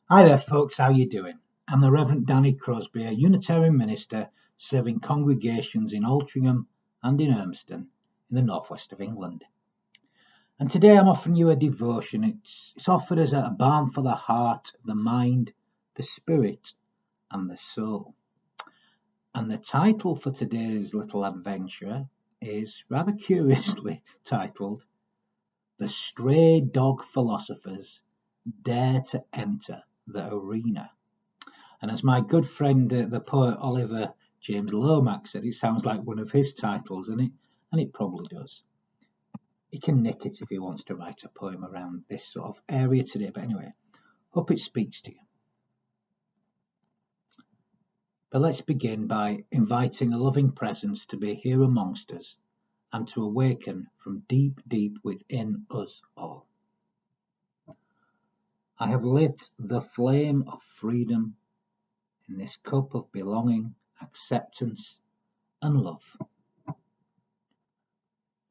Hi there, folks. How you doing? I'm the Reverend Danny Crosby, a Unitarian minister serving congregations in Altrincham and in Urmston in the northwest of England. And today I'm offering you a devotion. It's offered as a balm for the heart, the mind, the spirit, and the soul. And the title for today's little adventure is rather curiously titled, "The Stray Dog Philosophers Dare to Enter the Arena." And as my good friend, the poet Oliver James Lomax said, it sounds like one of his titles, and it probably does. He can nick it if he wants to write a poem around this sort of area today. But anyway, hope it speaks to you. But let's begin by inviting a loving presence to be here amongst us and to awaken from deep, deep within us all. I have lit the flame of freedom in this cup of belonging, acceptance, and love.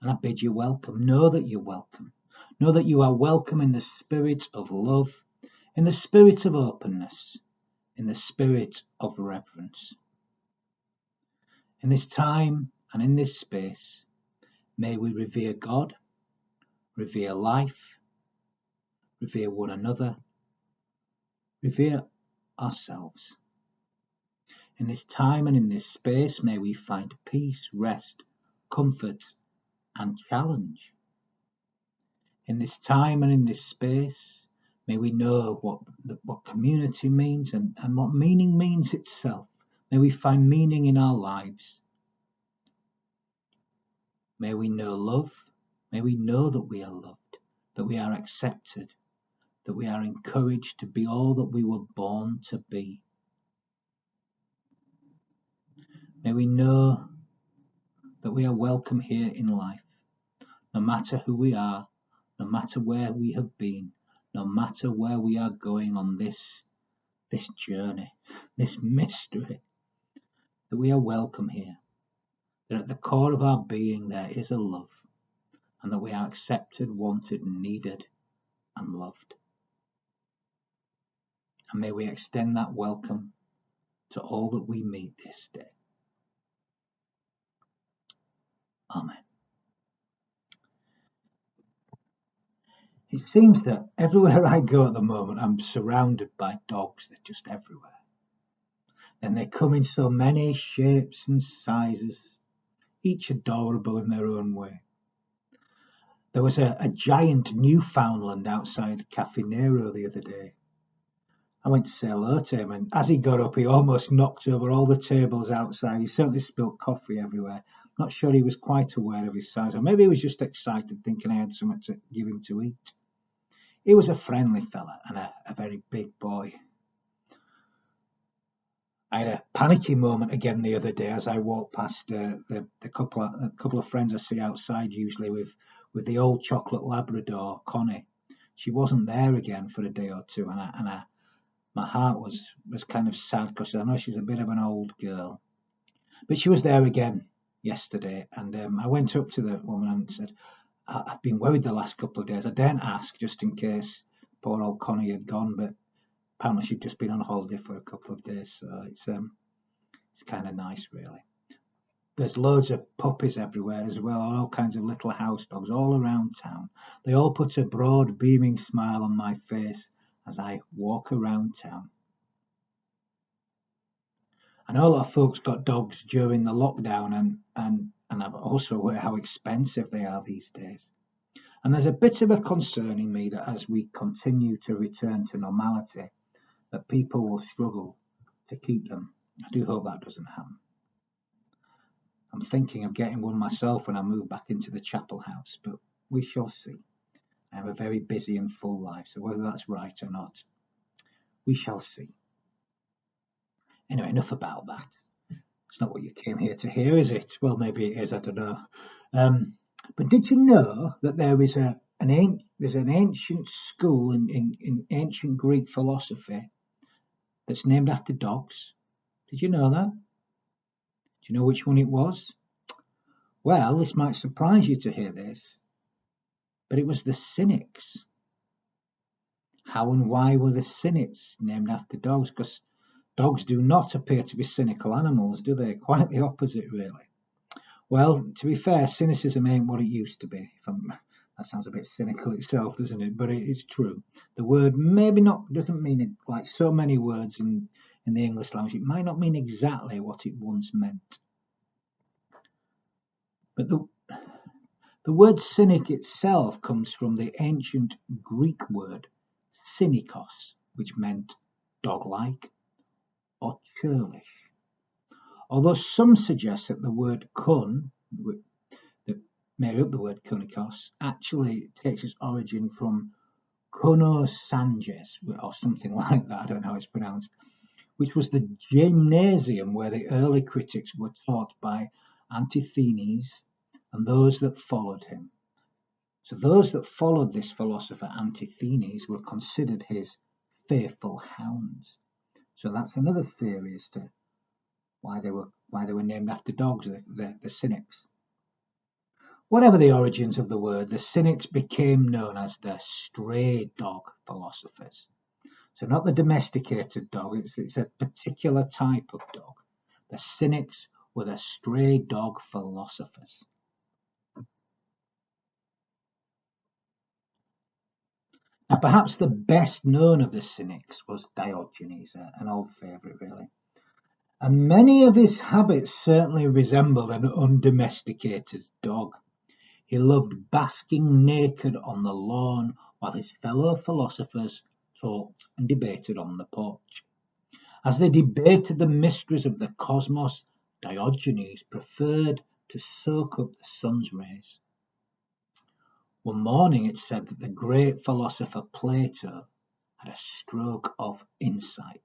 And I bid you welcome. Know that you're welcome. Know that you are welcome in the spirit of love, in the spirit of openness, in the spirit of reverence. In this time and in this space, may we revere God, revere life, revere one another, revere ourselves. In this time and in this space, may we find peace, rest, comfort, and challenge. In this time and in this space, may we know what community means and what meaning means itself. May we find meaning in our lives. May we know love. May we know that we are loved, that we are accepted, that we are encouraged to be all that we were born to be. May we know that we are welcome here in life, no matter who we are, no matter where we have been, no matter where we are going on this journey, this mystery, that we are welcome here, that at the core of our being there is a love, and that we are accepted, wanted, needed, and loved. And may we extend that welcome to all that we meet this day. Amen. It seems that everywhere I go at the moment, I'm surrounded by dogs. They're just everywhere. And they come in so many shapes and sizes, each adorable in their own way. There was a giant Newfoundland outside Cafe Nero the other day. I went to say hello to him, and as he got up, he almost knocked over all the tables outside. He certainly spilled coffee everywhere. Not sure he was quite aware of his size, or maybe he was just excited, thinking I had something to give him to eat. He was a friendly fella and a very big boy. I had a panicky moment again the other day as I walked past the couple of friends I see outside usually with the old chocolate Labrador, Connie. She wasn't there again for a day or two, and my heart was kind of sad because I know she's a bit of an old girl. But she was there again yesterday, and I went up to the woman and said, I've been worried the last couple of days. I daren't ask just in case poor old Connie had gone, but apparently she'd just been on holiday for a couple of days, so it's kind of nice, really. There's loads of puppies everywhere as well, all kinds of little house dogs all around town. They all put a broad, beaming smile on my face as I walk around town. I know a lot of folks got dogs during the lockdown, and I'm also aware how expensive they are these days. And there's a bit of a concern in me that as we continue to return to normality, that people will struggle to keep them. I do hope that doesn't happen. I'm thinking of getting one myself when I move back into the chapel house, but we shall see. I have a very busy and full life, so whether that's right or not, we shall see. Anyway, enough about that. It's not what you came here to hear, is it? Well, maybe it is, I don't know. But did you know that there is an ancient school in ancient Greek philosophy that's named after dogs? Did you know that? Do you know which one it was? Well, this might surprise you to hear this, but it was the Cynics. How and why were the Cynics named after dogs? Because dogs do not appear to be cynical animals, do they? Quite the opposite, really. Well, to be fair, cynicism ain't what it used to be. That sounds a bit cynical itself, doesn't it? But it's true. The word maybe not doesn't mean it, like so many words in the English language. It might not mean exactly what it once meant. But the word cynic itself comes from the ancient Greek word cynikos, which meant dog-like or churlish. Although some suggest that the word kun, that made up the word kunikos, actually takes its origin from Konosanges, or something like that, I don't know how it's pronounced, which was the gymnasium where the early critics were taught by Antisthenes and those that followed him. So those that followed this philosopher Antisthenes were considered his faithful hounds. So that's another theory as to why they were named after dogs, the Cynics. Whatever the origins of the word, the Cynics became known as the stray dog philosophers. So not the domesticated dog, it's a particular type of dog. The Cynics were the stray dog philosophers. Now, perhaps the best known of the Cynics was Diogenes, an old favourite, really. And many of his habits certainly resemble an undomesticated dog. He loved basking naked on the lawn while his fellow philosophers talked and debated on the porch. As they debated the mysteries of the cosmos, Diogenes preferred to soak up the sun's rays. One morning it said that the great philosopher Plato had a stroke of insight.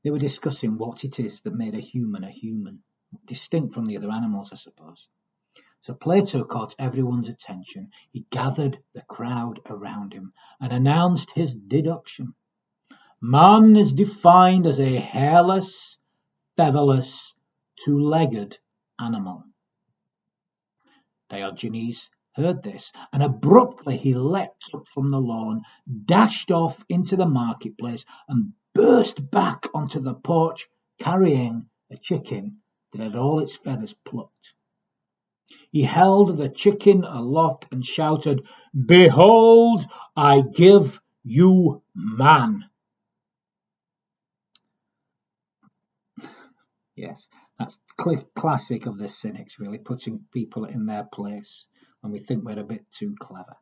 They were discussing what it is that made a human, distinct from the other animals, I suppose. So Plato caught everyone's attention. He gathered the crowd around him and announced his deduction. Man is defined as a hairless, featherless, two-legged animal. Diogenes heard this, and abruptly he leapt up from the lawn, dashed off into the marketplace, and burst back onto the porch, carrying a chicken that had all its feathers plucked. He held the chicken aloft and shouted, "Behold, I give you man." Yes, that's classic of the Cynics, really, putting people in their place when we think we're a bit too clever.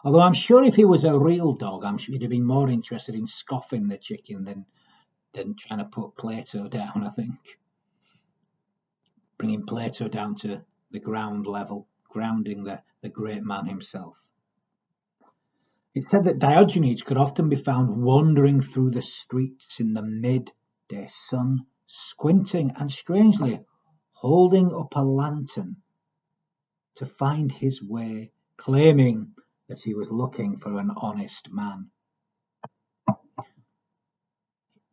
Although I'm sure if he was a real dog, I'm sure he'd have been more interested in scoffing the chicken than trying to put Plato down, I think. Bringing Plato down to the ground level, grounding the great man himself. It said that Diogenes could often be found wandering through the streets in the midday sun, squinting and strangely holding up a lantern to find his way, claiming that he was looking for an honest man.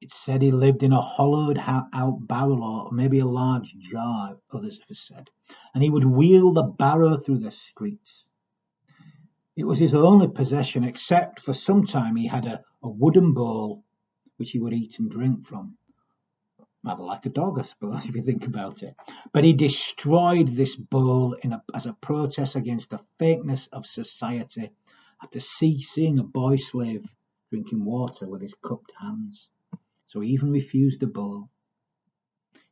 It said he lived in a hollowed out barrel or maybe a large jar, others have said, and he would wheel the barrow through the streets. It was his only possession, except for some time he had a wooden bowl which he would eat and drink from. Rather like a dog, I suppose, if you think about it. But he destroyed this bowl as a protest against the fakeness of society after seeing a boy slave drinking water with his cupped hands. So he even refused the bowl.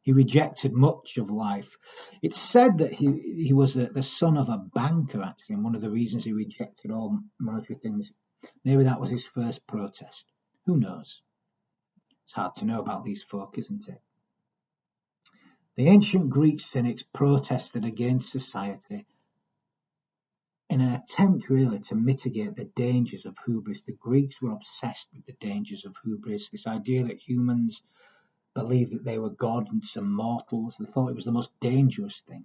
He rejected much of life. It's said that he was the son of a banker, actually, and one of the reasons he rejected all monetary things, maybe that was his first protest. Who knows? It's hard to know about these folk, isn't it? The ancient Greek Cynics protested against society in an attempt, really, to mitigate the dangers of hubris. The Greeks were obsessed with the dangers of hubris, this idea that humans believed that they were gods and mortals. They thought it was the most dangerous thing.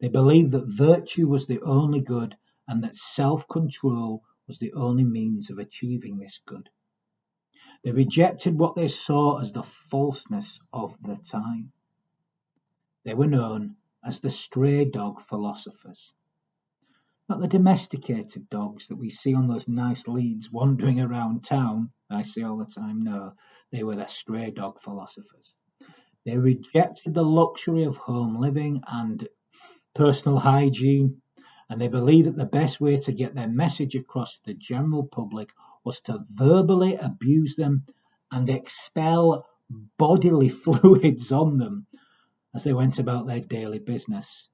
They believed that virtue was the only good and that self-control was the only means of achieving this good. They rejected what they saw as the falseness of the time. They were known as the stray dog philosophers. Not the domesticated dogs that we see on those nice leads wandering around town, I see all the time. No, they were the stray dog philosophers. They rejected the luxury of home living and personal hygiene, and they believed that the best way to get their message across to the general public was to verbally abuse them and expel bodily fluids on them as they went about their daily business.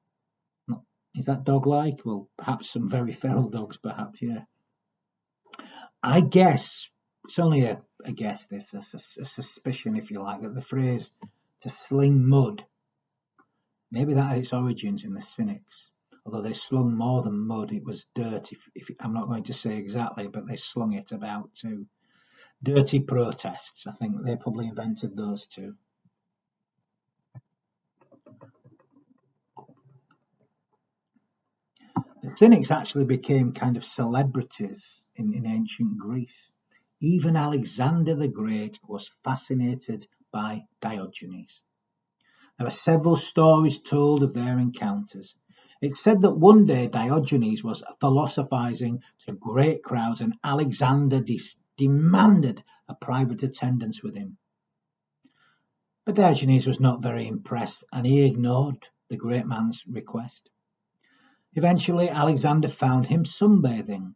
Is that dog-like? Well, perhaps some very feral dogs, perhaps, yeah. I guess, it's only a guess, a suspicion, if you like, that the phrase to sling mud, maybe that had its origins in the Cynics. Although they slung more than mud, it was dirt. If I'm not going to say exactly, but they slung it about to dirty protests. I think they probably invented those two. The Cynics actually became kind of celebrities in ancient Greece. Even Alexander the Great was fascinated by Diogenes. There are several stories told of their encounters. It's said that one day Diogenes was philosophizing to great crowds and Alexander demanded a private attendance with him. But Diogenes was not very impressed and he ignored the great man's request. Eventually Alexander found him sunbathing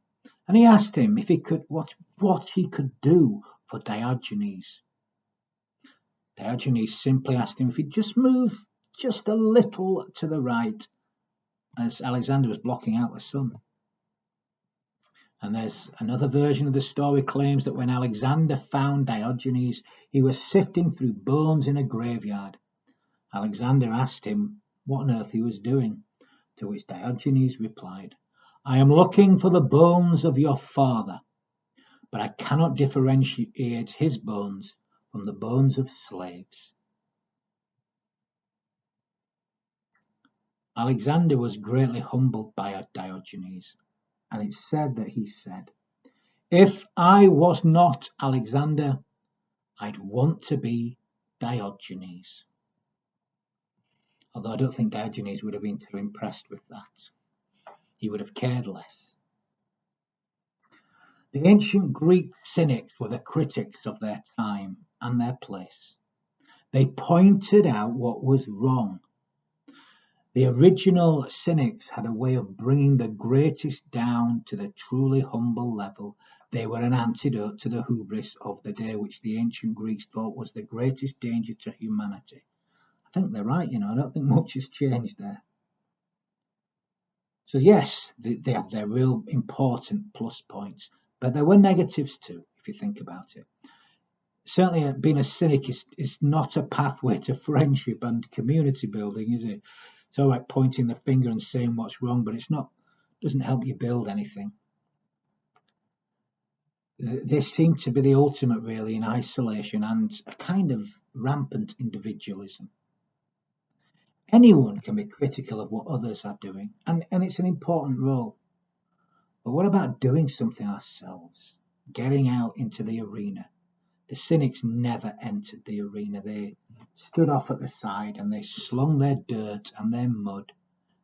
and he asked him if he could what he could do for Diogenes. Diogenes simply asked him if he'd just move just a little to the right as Alexander was blocking out the sun. And there's another version of the story claims that when Alexander found Diogenes, he was sifting through bones in a graveyard. Alexander asked him what on earth he was doing, to which Diogenes replied, "I am looking for the bones of your father, but I cannot differentiate his bones from the bones of slaves." Alexander was greatly humbled by Diogenes, and it's said that he said, "If I was not Alexander, I'd want to be Diogenes." Although I don't think Diogenes would have been too impressed with that. He would have cared less. The ancient Greek Cynics were the critics of their time and their place. They pointed out what was wrong. The original Cynics had a way of bringing the greatest down to the truly humble level. They were an antidote to the hubris of the day, which the ancient Greeks thought was the greatest danger to humanity. I think they're right, I don't think much has changed there. So yes, they have their real important plus points, but there were negatives too, if you think about it. Certainly being a cynic is not a pathway to friendship and community building, is it? It's all right pointing the finger and saying what's wrong, but doesn't help you build anything. They seem to be the ultimate really in isolation and a kind of rampant individualism. Anyone can be critical of what others are doing, and it's an important role. But what about doing something ourselves? Getting out into the arena? The Cynics never entered the arena. They stood off at the side and they slung their dirt and their mud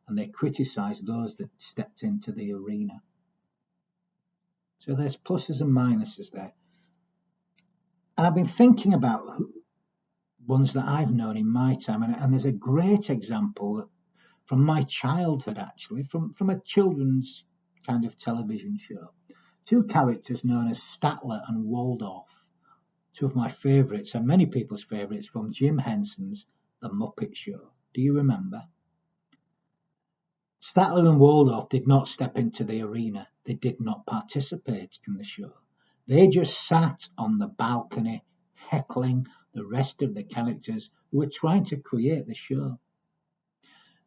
and they criticised those that stepped into the arena. So there's pluses and minuses there. And I've been thinking about ones that I've known in my time, and there's a great example from my childhood, actually, from a children's kind of television show. Two characters known as Statler and Waldorf, two of my favourites and many people's favourites from Jim Henson's The Muppet Show. Do you remember? Statler and Waldorf did not step into the arena. They did not participate in the show. They just sat on the balcony heckling the rest of the characters who were trying to create the show.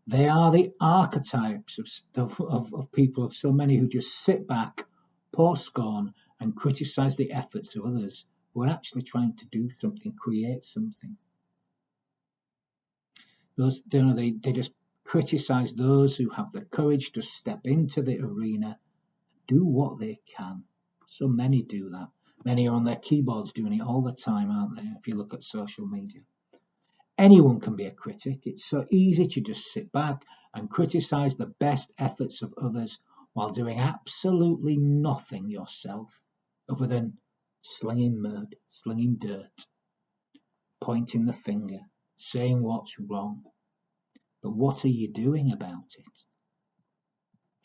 They are the archetypes of people, of so many who just sit back, pour scorn, and criticise the efforts of others who are actually trying to do something, create something. They just criticise those who have the courage to step into the arena, do what they can. So many do that. Many are on their keyboards doing it all the time, aren't they? If you look at social media. Anyone can be a critic. It's so easy to just sit back and criticise the best efforts of others while doing absolutely nothing yourself other than slinging mud, slinging dirt, pointing the finger, saying what's wrong. But what are you doing about it?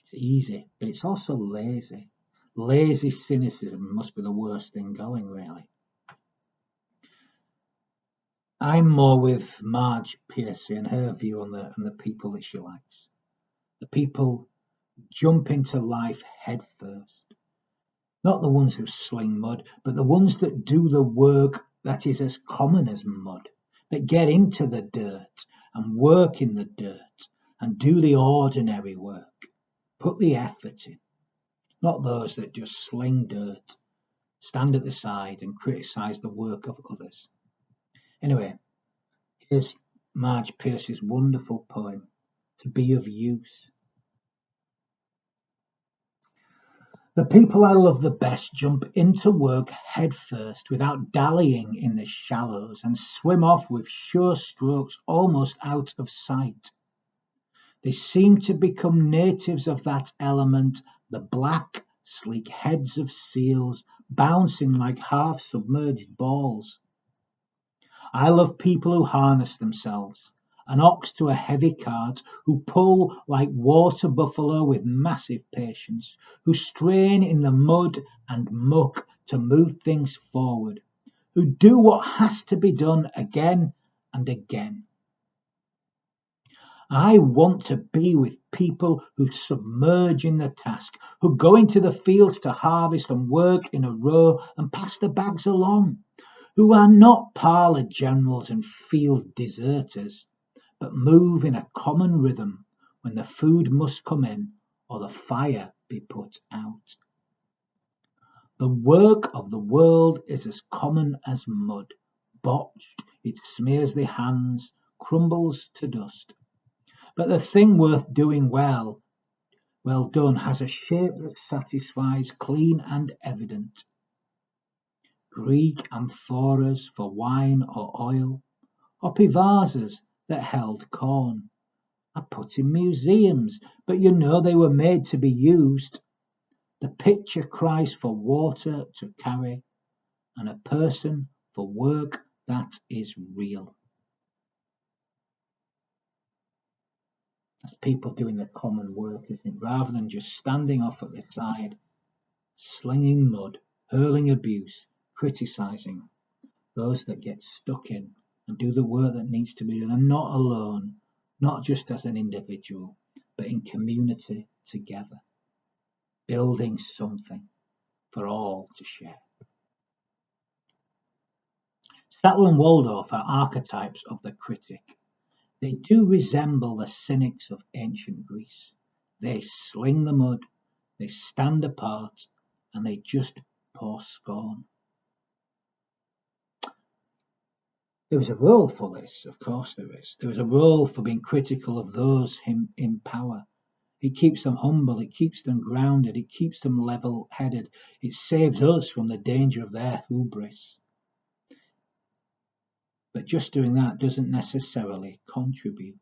It's easy, but it's also lazy. Lazy cynicism must be the worst thing going, really. I'm more with Marge Piercy and her view on the people that she likes. The people jump into life head first. Not the ones who sling mud, but the ones that do the work that is as common as mud, that get into the dirt and work in the dirt and do the ordinary work, put the effort in. Not those that just sling dirt, stand at the side and criticise the work of others. Anyway, here's Marge Piercy's wonderful poem, To Be of Use. The people I love the best jump into work head first without dallying in the shallows and swim off with sure strokes almost out of sight. They seem to become natives of that element, the black, sleek heads of seals bouncing like half-submerged balls. I love people who harness themselves, an ox to a heavy cart, who pull like water buffalo with massive patience, who strain in the mud and muck to move things forward, who do what has to be done again and again. I want to be with people who submerge in the task, who go into the fields to harvest and work in a row and pass the bags along, who are not parlour generals and field deserters, but move in a common rhythm when the food must come in or the fire be put out. The work of the world is as common as mud. Botched, it smears the hands, crumbles to dust. But the thing worth doing well done, has a shape that satisfies, clean and evident. Greek amphoras for wine or oil, hoppy vases that held corn, are put in museums, but you know they were made to be used. The picture cries for water to carry, and a person for work that is real. That's people doing the common work, isn't it? Rather than just standing off at the side, slinging mud, hurling abuse, criticising those that get stuck in and do the work that needs to be done, and not alone, not just as an individual, but in community together, building something for all to share. Statler and Waldorf are archetypes of the critic. They do resemble the cynics of ancient Greece. They sling the mud, they stand apart, and they just pour scorn. There is a role for this, of course there is. There is a role for being critical of those in power. It keeps them humble, it keeps them grounded, it keeps them level-headed. It saves us from the danger of their hubris. But just doing that doesn't necessarily contribute.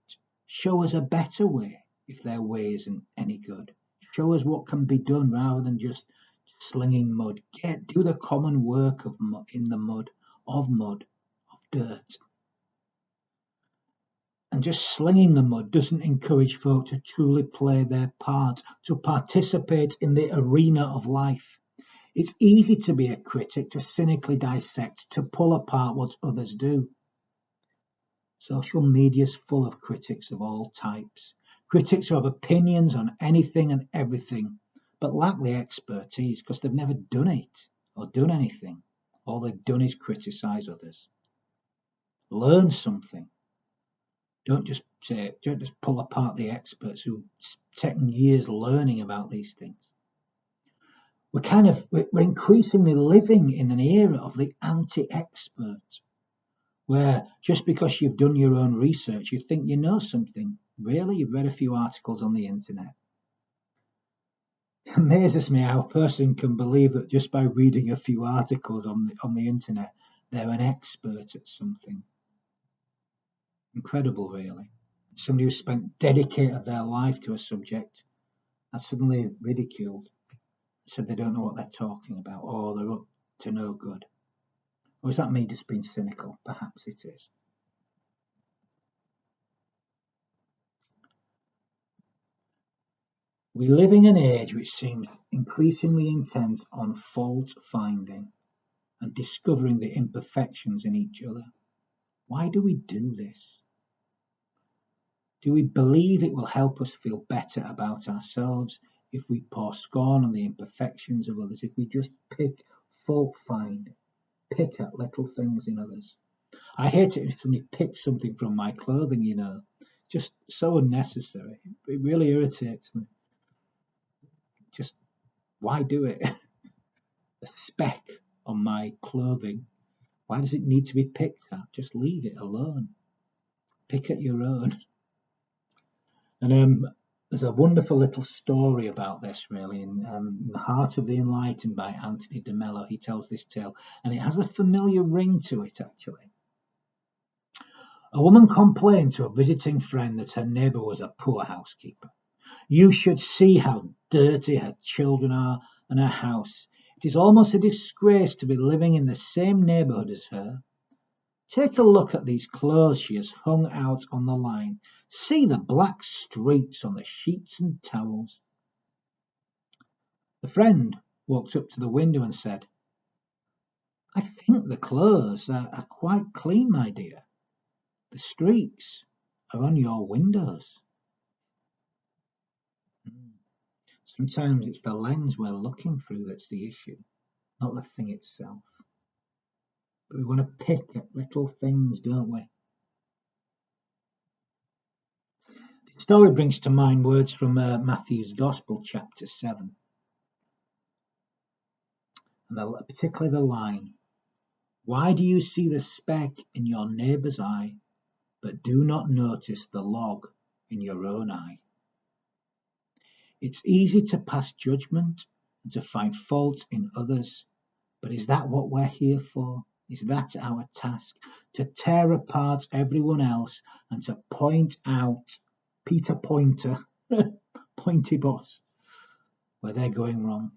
Show us a better way if their way isn't any good. Show us what can be done rather than just slinging mud. Do the common work of in the mud, of dirt. And just slinging the mud doesn't encourage folk to truly play their part, to participate in the arena of life. It's easy to be a critic, to cynically dissect, to pull apart what others do. Social media's full of critics of all types. Critics who have opinions on anything and everything, but lack the expertise because they've never done it or done anything. All they've done is criticise others. Learn something. Don't just pull apart the experts who've taken years learning about these things. We're increasingly living in an era of the anti-expert, where just because you've done your own research, you think you know something. Really? You've read a few articles on the internet. It amazes me how a person can believe that just by reading a few articles on the internet, they're an expert at something. Incredible, really. Somebody who dedicated their life to a subject are suddenly ridiculed, said they don't know what they're talking about, or they're up to no good. Or is that me just being cynical? Perhaps it is. We live in an age which seems increasingly intent on fault finding and discovering the imperfections in each other. Why do we do this? Do we believe it will help us feel better about ourselves if we pour scorn on the imperfections of others, if we just fault find, pick at little things in others? I hate it if somebody picks something from my clothing, just so unnecessary. It really irritates me. Just why do it? A speck on my clothing. Why does it need to be picked at? Just leave it alone. Pick at your own. And there's a wonderful little story about this, really, in The Heart of the Enlightened by Anthony DeMello. He tells this tale, and it has a familiar ring to it, actually. A woman complained to a visiting friend that her neighbour was a poor housekeeper. You should see how dirty her children are and her house. It is almost a disgrace to be living in the same neighbourhood as her. Take a look at these clothes she has hung out on the line. See the black streaks on the sheets and towels. The friend walked up to the window and said, I think the clothes are quite clean, my dear. The streaks are on your windows. Sometimes it's the lens we're looking through that's the issue, not the thing itself. But we want to pick at little things, don't we? The story brings to mind words from Matthew's Gospel, chapter 7, and particularly the line, why do you see the speck in your neighbour's eye, but do not notice the log in your own eye? It's easy to pass judgment and to find fault in others, but is that what we're here for? Is that our task? To tear apart everyone else and to point out Peter Pointer, Pointy Boss, where they're going wrong?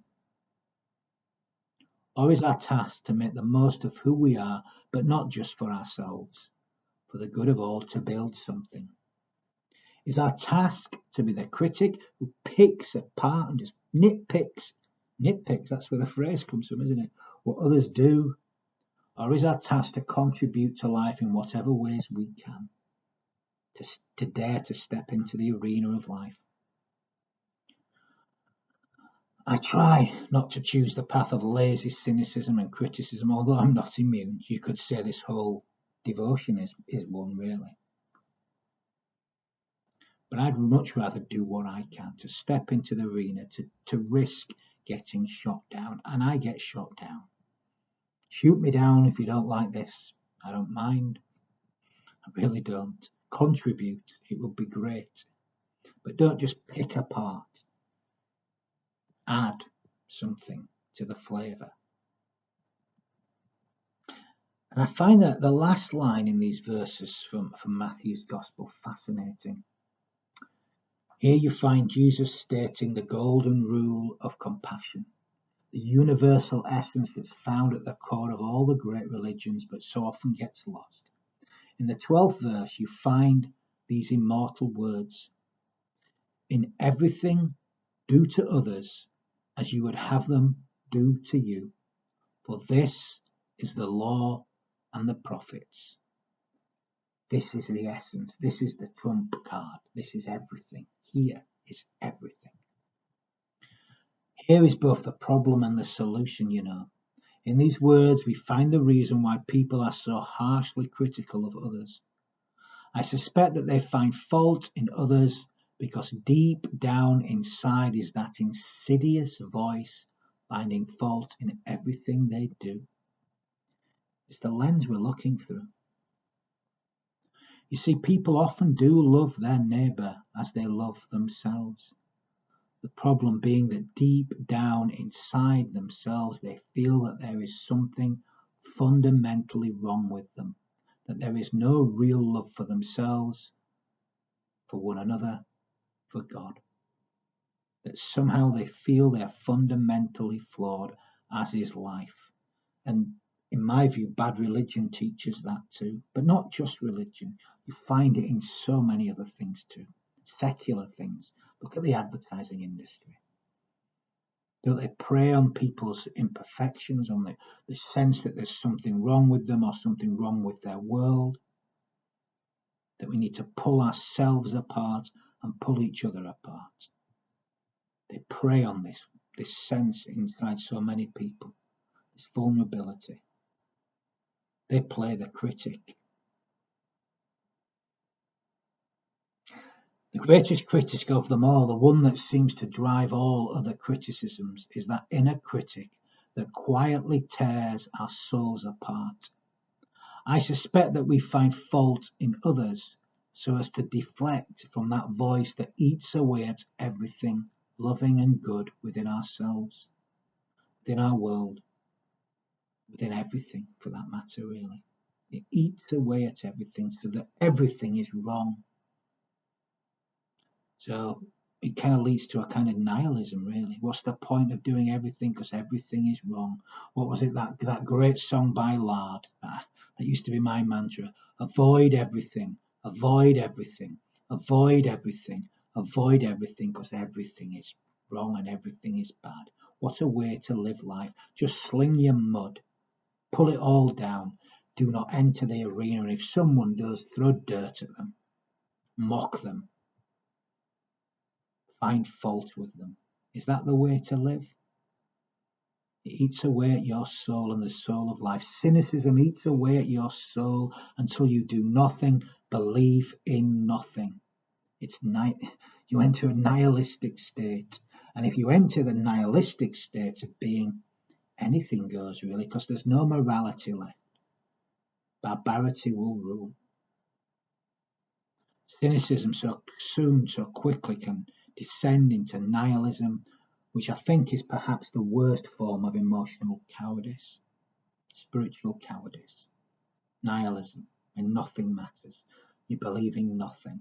Or is our task to make the most of who we are, but not just for ourselves, for the good of all, to build something? Is our task to be the critic who picks apart and just nitpicks, that's where the phrase comes from, isn't it, what others do? Or is our task to contribute to life in whatever ways we can, to dare to step into the arena of life? I try not to choose the path of lazy cynicism and criticism, although I'm not immune. You could say this whole devotion is one, really. But I'd much rather do what I can to step into the arena, to risk getting shot down. And I get shot down. Shoot me down if you don't like this. I don't mind. I really don't. Contribute. It would be great. But don't just pick apart. Add something to the flavour. And I find that the last line in these verses from Matthew's Gospel fascinating. Here you find Jesus stating the golden rule of compassion, the universal essence that's found at the core of all the great religions but so often gets lost. In the 12th verse, you find these immortal words. In everything, do to others as you would have them do to you, for this is the law and the prophets. This is the essence. This is the trump card. This is everything. Here is everything. Here is both the problem and the solution, In these words, we find the reason why people are so harshly critical of others. I suspect that they find fault in others because deep down inside is that insidious voice finding fault in everything they do. It's the lens we're looking through. You see, people often do love their neighbour as they love themselves. The problem being that deep down inside themselves, they feel that there is something fundamentally wrong with them, that there is no real love for themselves, for one another, for God. that somehow they feel they're fundamentally flawed, as is life. And in my view, bad religion teaches that too. But not just religion. You find it in so many other things too. Secular things. Look at the advertising industry. Don't they prey on people's imperfections, on the sense that there's something wrong with them or something wrong with their world? That we need to pull ourselves apart and pull each other apart. They prey on this sense inside so many people, this vulnerability. They play the critic. The greatest critic of them all, the one that seems to drive all other criticisms, is that inner critic that quietly tears our souls apart. I suspect that we find fault in others so as to deflect from that voice that eats away at everything loving and good within ourselves, within our world, within everything for that matter, really. It eats away at everything so that everything is wrong. So it kind of leads to a kind of nihilism, really. What's the point of doing everything because everything is wrong? What was it, that great song by Lard? That used to be my mantra. Avoid everything, avoid everything, avoid everything, avoid everything because everything is wrong and everything is bad. What a way to live life. Just sling your mud, pull it all down. Do not enter the arena, and if someone does, throw dirt at them, mock them, find fault with them. Is that the way to live? It eats away at your soul and the soul of life. Cynicism eats away at your soul until you do nothing, believe in nothing. You enter a nihilistic state. And if you enter the nihilistic state of being, anything goes really, because there's no morality left. Barbarity will rule. Cynicism so soon, so quickly can descend into nihilism, which I think is perhaps the worst form of emotional cowardice, spiritual cowardice, nihilism, when nothing matters. You believe in nothing.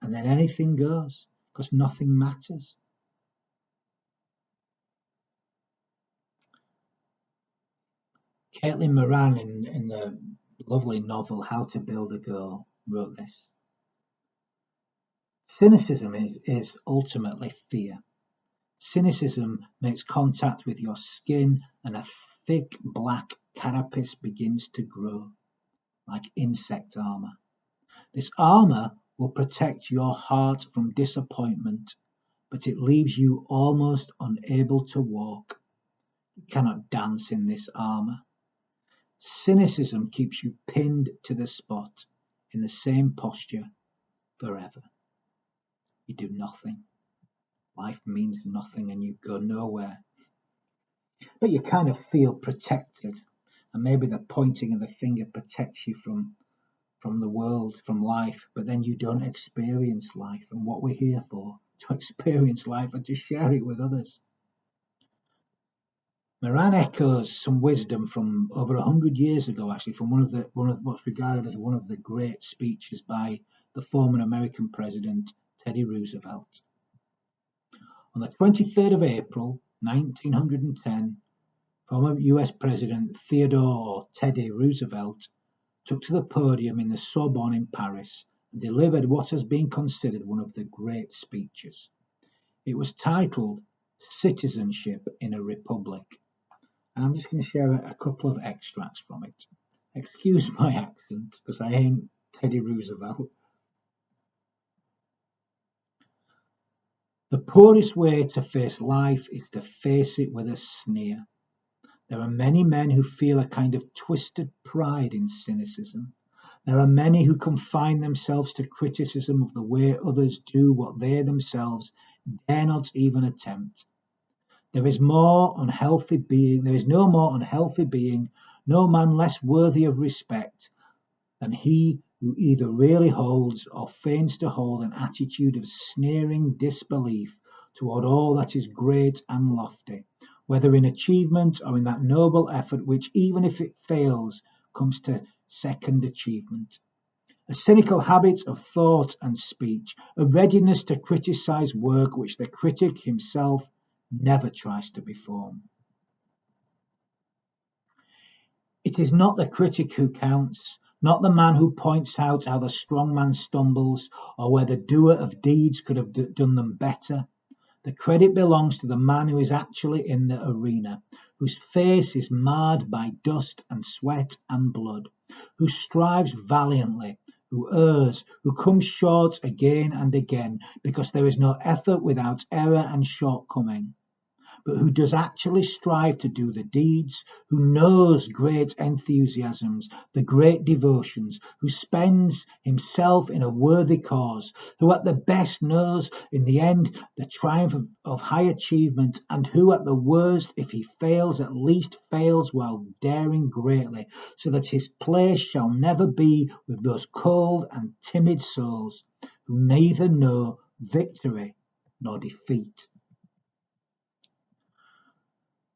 And then anything goes, because nothing matters. Caitlin Moran, in the lovely novel How to Build a Girl, wrote this. Cynicism is ultimately fear. Cynicism makes contact with your skin and a thick black carapace begins to grow, like insect armor. This armor will protect your heart from disappointment, but it leaves you almost unable to walk. You cannot dance in this armor. Cynicism keeps you pinned to the spot in the same posture forever. You do nothing. Life means nothing and you go nowhere. But you kind of feel protected. And maybe the pointing of the finger protects you from the world, from life, but then you don't experience life. And what we're here for, to experience life and to share it with others. Moran echoes some wisdom from over 100 years ago, actually, from one of what's regarded as one of the great speeches by the former American president, Teddy Roosevelt. On the 23rd of April, 1910, former US President Theodore Teddy Roosevelt took to the podium in the Sorbonne in Paris and delivered what has been considered one of the great speeches. It was titled Citizenship in a Republic. And I'm just going to share a couple of extracts from it. Excuse my accent, because I ain't Teddy Roosevelt. The poorest way to face life is to face it with a sneer. There are many men who feel a kind of twisted pride in cynicism. There are many who confine themselves to criticism of the way others do what they themselves dare not even attempt. There is no more unhealthy being, no man less worthy of respect than he who either really holds or feigns to hold an attitude of sneering disbelief toward all that is great and lofty, whether in achievement or in that noble effort which, even if it fails, comes to second achievement. a cynical habit of thought and speech, a readiness to criticize work which the critic himself never tries to perform. It is not the critic who counts, not the man who points out how the strong man stumbles, or where the doer of deeds could have done them better. The credit belongs to the man who is actually in the arena, whose face is marred by dust and sweat and blood, who strives valiantly, who errs, who comes short again and again, because there is no effort without error and shortcoming, but who does actually strive to do the deeds, who knows great enthusiasms, the great devotions, who spends himself in a worthy cause, who at the best knows in the end the triumph of high achievement, and who at the worst, if he fails, at least fails while daring greatly, so that his place shall never be with those cold and timid souls who neither know victory nor defeat.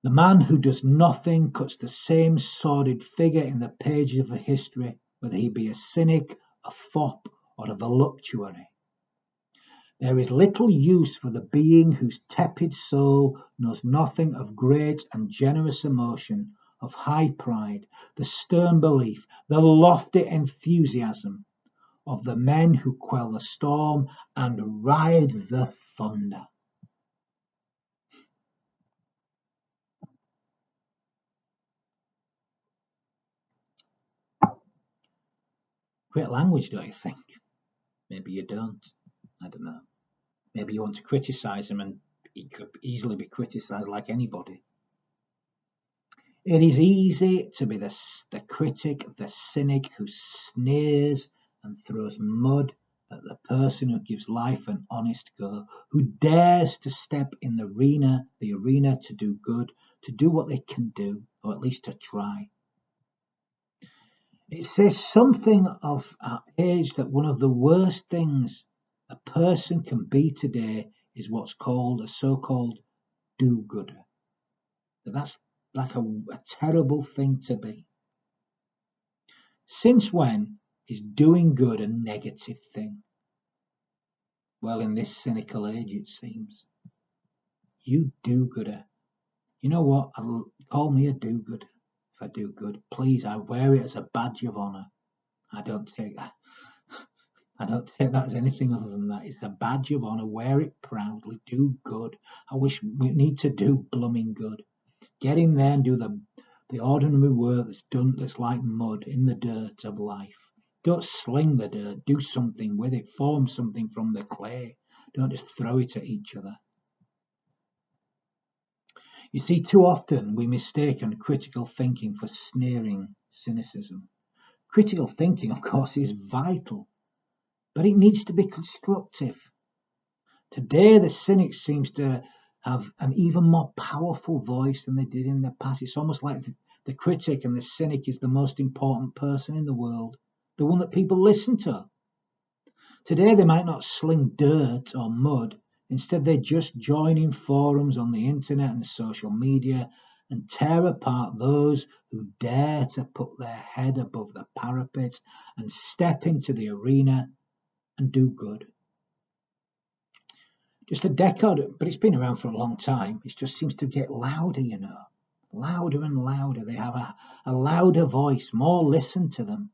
The man who does nothing cuts the same sordid figure in the pages of a history, whether he be a cynic, a fop, or a voluptuary. There is little use for the being whose tepid soul knows nothing of great and generous emotion, of high pride, the stern belief, the lofty enthusiasm of the men who quell the storm and ride the thunder. Great language, don't you think? Maybe you don't. I don't know. Maybe you want to criticize him, and he could easily be criticized like anybody. It is easy to be the critic, the cynic who sneers and throws mud at the person who gives life an honest go, who dares to step in the arena to do good, to do what they can do, or at least to try. It says something of our age that one of the worst things a person can be today is what's called a so-called do-gooder. That's like a terrible thing to be. Since when is doing good a negative thing? Well, in this cynical age, it seems. You do-gooder. You know what? Call me a do-gooder if I do good. Please, I wear it as a badge of honour. I don't take that as anything other than that. It's a badge of honour. Wear it proudly. Do good. I wish we need to do blooming good. Get in there and do the ordinary work that's like mud in the dirt of life. Don't sling the dirt. Do something with it. Form something from the clay. Don't just throw it at each other. You see, too often we mistake critical thinking for sneering cynicism. Critical thinking, of course, is vital, but it needs to be constructive. Today, the cynic seems to have an even more powerful voice than they did in the past. It's almost like the critic and the cynic is the most important person in the world, the one that people listen to. Today, they might not sling dirt or mud. Instead, they just join in forums on the internet and social media and tear apart those who dare to put their head above the parapet and step into the arena and do good. Just a decade, but it's been around for a long time. It just seems to get louder, louder and louder. They have a louder voice, more listen to them.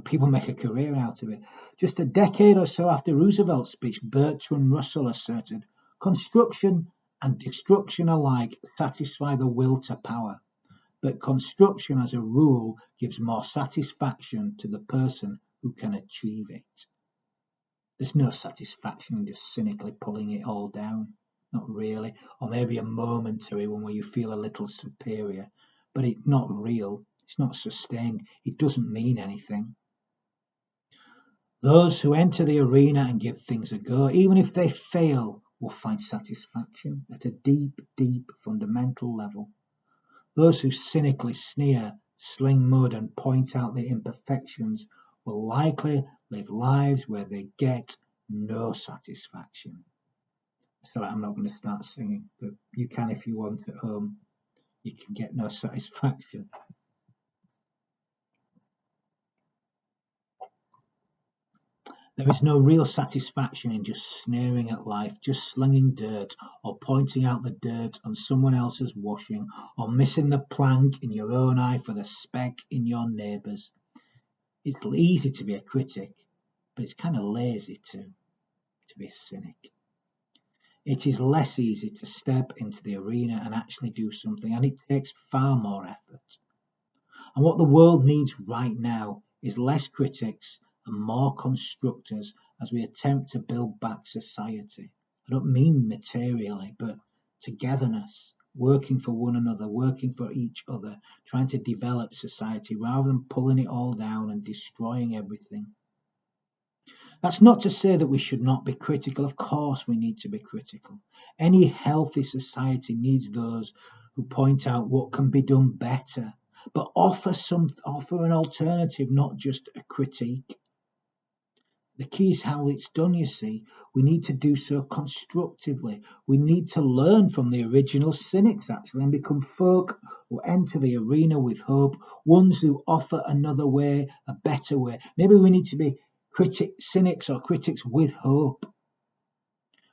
People make a career out of it. Just a decade or so after Roosevelt's speech, Bertrand Russell asserted, construction and destruction alike satisfy the will to power, but construction as a rule gives more satisfaction to the person who can achieve it. There's no satisfaction in just cynically pulling it all down. Not really. Or maybe a momentary one where you feel a little superior, but it's not real. It's not sustained. It doesn't mean anything. Those who enter the arena and give things a go, even if they fail, will find satisfaction at a deep, deep fundamental level. Those who cynically sneer, sling mud, and point out the imperfections will likely live lives where they get no satisfaction. So I'm not going to start singing, but you can if you want at home. You can get no satisfaction. There is no real satisfaction in just sneering at life, just slinging dirt, or pointing out the dirt on someone else's washing, or missing the plank in your own eye for the speck in your neighbour's. It's easy to be a critic, but it's kind of lazy to be a cynic. It is less easy to step into the arena and actually do something, and it takes far more effort. And what the world needs right now is less critics and more constructors as we attempt to build back society. I don't mean materially, but togetherness, working for one another, working for each other, trying to develop society rather than pulling it all down and destroying everything. That's not to say that we should not be critical. Of course we need to be critical. Any healthy society needs those who point out what can be done better, but offer an alternative, not just a critique. The key is how it's done, you see. We need to do so constructively. We need to learn from the original cynics, actually, and become folk who enter the arena with hope, ones who offer another way, a better way. Maybe we need to be cynics or critics with hope,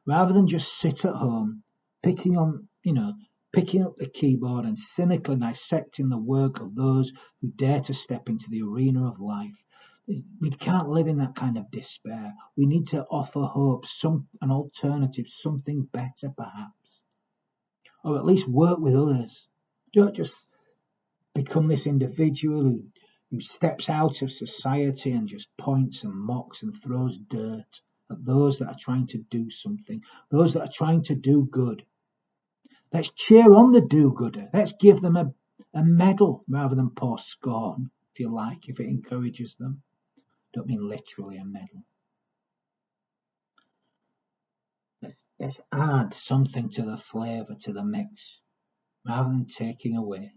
rather than just sit at home, picking up the keyboard and cynically dissecting the work of those who dare to step into the arena of life. We can't live in that kind of despair. We need to offer hope, an alternative, something better perhaps. Or at least work with others. Don't just become this individual who steps out of society and just points and mocks and throws dirt at those that are trying to do something, those that are trying to do good. Let's cheer on the do-gooder. Let's give them a medal rather than pour scorn, if you like, if it encourages them. Don't mean literally a medal. Let's add something to the flavour, to the mix, rather than taking away.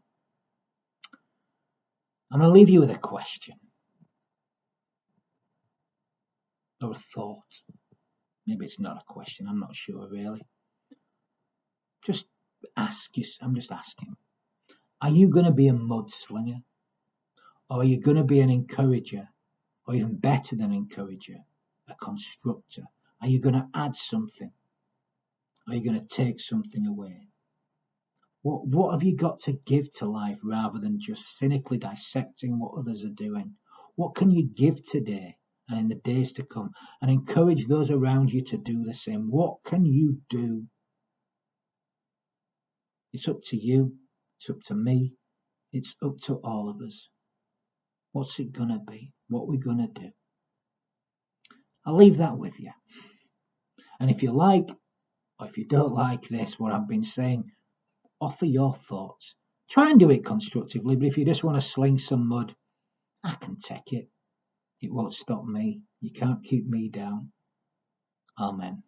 I'm going to leave you with a question or a thought. Maybe it's not a question, I'm not sure really. I'm just asking. Are you going to be a mudslinger? Or are you going to be an encourager? Or even better than encourager, a constructor? Are you going to add something? Are you going to take something away? What have you got to give to life rather than just cynically dissecting what others are doing? What can you give today and in the days to come and encourage those around you to do the same? What can you do? It's up to you. It's up to me. It's up to all of us. What's it going to be? What are we going to do? I'll leave that with you. And if you like, or if you don't like this, what I've been saying, offer your thoughts. Try and do it constructively, but if you just want to sling some mud, I can take it. It won't stop me. You can't keep me down. Amen.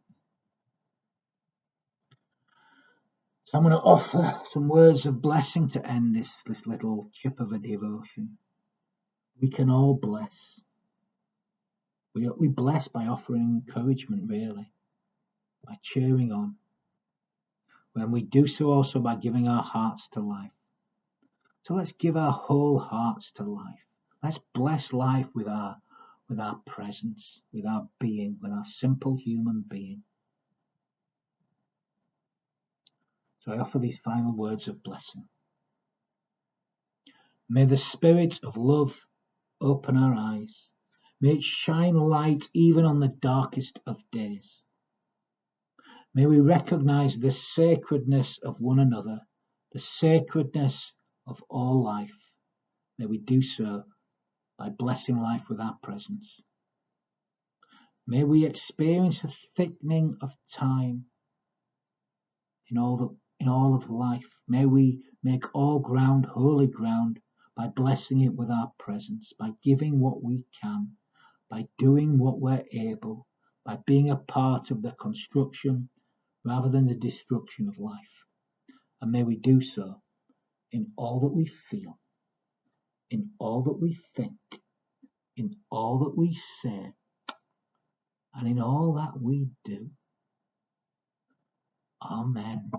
So I'm going to offer some words of blessing to end this little chip of a devotion. We can all bless. We bless by offering encouragement, really, by cheering on. When we do so also by giving our hearts to life. So let's give our whole hearts to life. Let's bless life with our presence, with our being, with our simple human being. So I offer these final words of blessing. May the Spirit of love open our eyes. May it shine light even on the darkest of days. May we recognize the sacredness of one another, the sacredness of all life. May we do so by blessing life with our presence. May we experience a thickening of time in all of life. May we make all ground holy ground by blessing it with our presence, by giving what we can, by doing what we're able, by being a part of the construction rather than the destruction of life. And may we do so in all that we feel, in all that we think, in all that we say, and in all that we do. Amen.